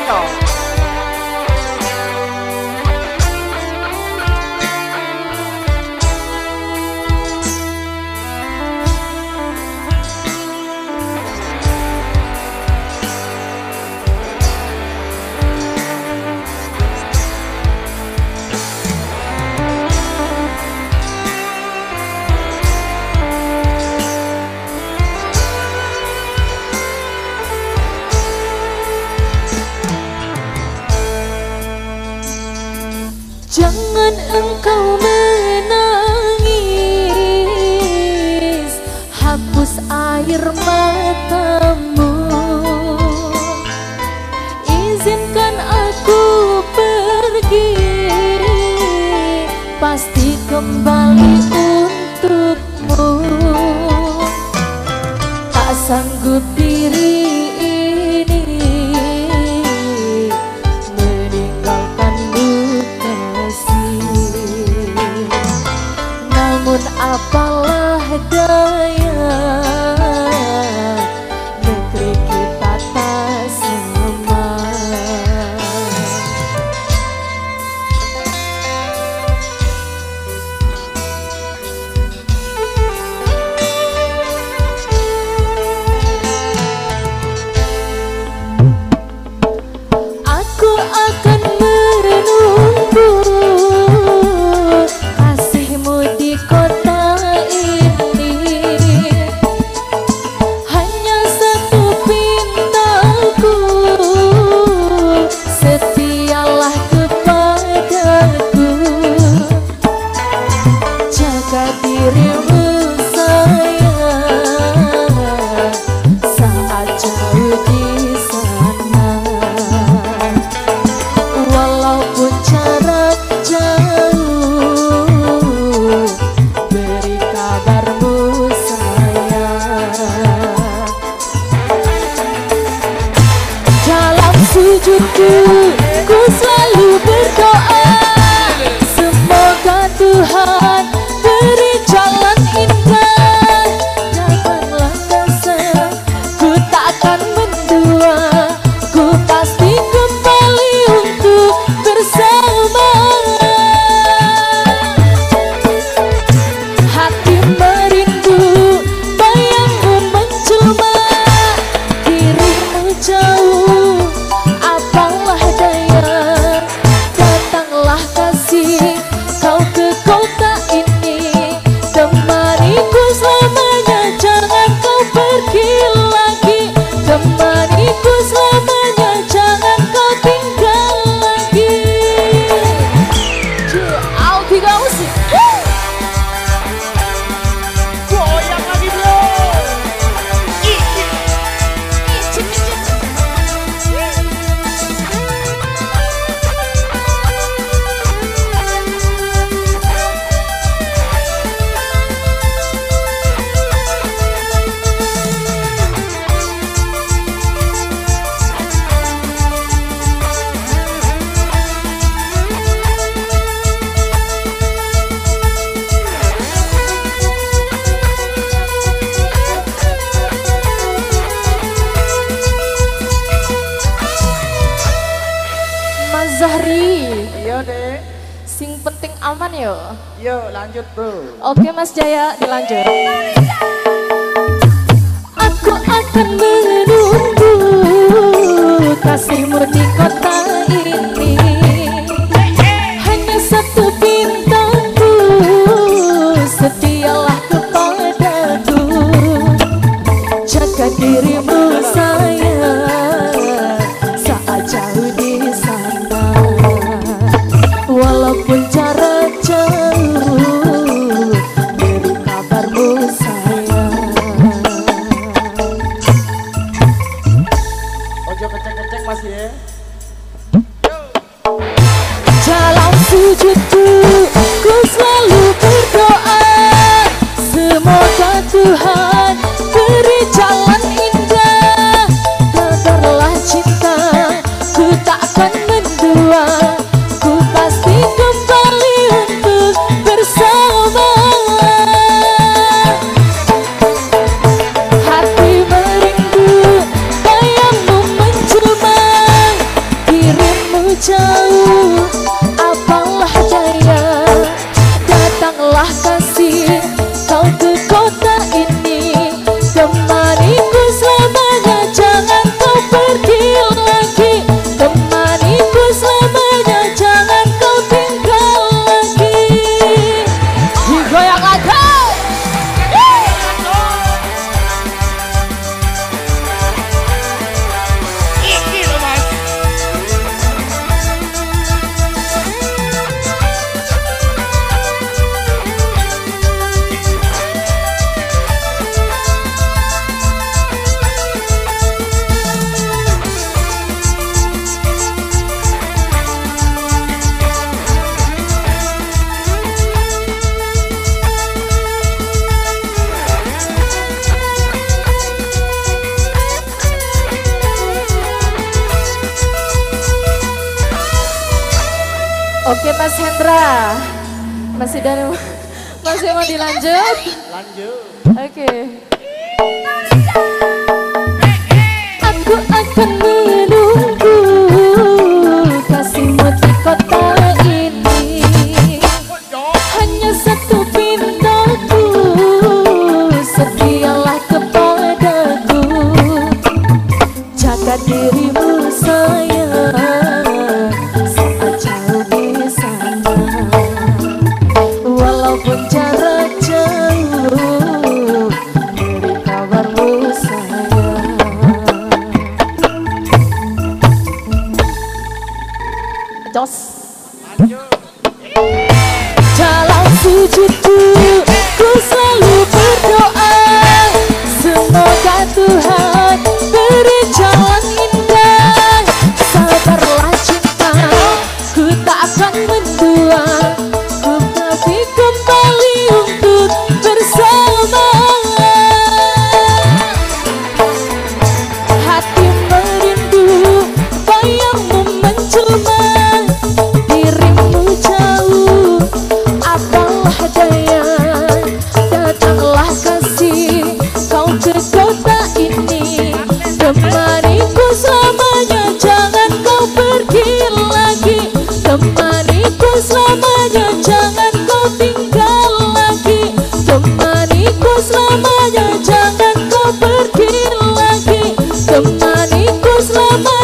Suryo. Jangan engkau menangis, hapus air matamu. Izinkan aku pergi, pasti kembali untukmu. Tak sanggup diri apalah daya, negeri kita tak sama. Aku akan menunggu kasihmu di kota ini. Hanya satu pintaku, setialah kepadaku. Jaga dirimu sayang, saat jauh di sana. Walaupun jarak jauh, beri kabarmu sayang. Dalam sujudku, ku selalu berdoa, semoga Tuhan beri jalan indah. Janganlah kasar, ku takkan mendua, ku pasti kembali untuk bersama. Hati merindu, bayangmu menjelma, dirimu jauh, apalah daya. Datanglah kasih, kau ke kota ini, temaniku selamanya, jangan kau pergi lagi. Temaniku selamanya, jangan kau tinggal lagi. Aldi Gausi. Goyang lagi bro. Mas Zahri, Iya deh. sing penting aman yo. Yuk lanjut bro. Oke Mas Jaya, dilanjut. Aku akan menunggu kasihmu di kota ini. Hanya satu bintangku, setialah kepadaku. Jaga dirimu sayang, saat jauh di sana. Walaupun jarak jauh, beri kabarmu sayang. Oke Mas Hendra, masih mau dilanjut? Lanjut. Oke. Aku akan menunggu kasihmu di kota ini. Hanya satu pintaku, setialah kepadaku. Jaga dirimu sayang, saat jauh di sana. Walaupun jarak jauh, beri kabarmu sayang. Jos. Dalam sujudku, ku selalu berdoa, semoga Tuhan beri jalan indah. Sabarlah cinta, ku tak akan mendua, ku tapi kembali untuk bersama. Hati merindu, bayangmu menjelma, dirimu jauh, apalah daya. Datanglah kasih, kau ke kota ini, temaniku selamanya, jangan kau pergi lagi. Temaniku selamanya, jangan kau tinggal lagi. Temaniku selamanya, jangan kau pergi lagi. Temaniku selamanya.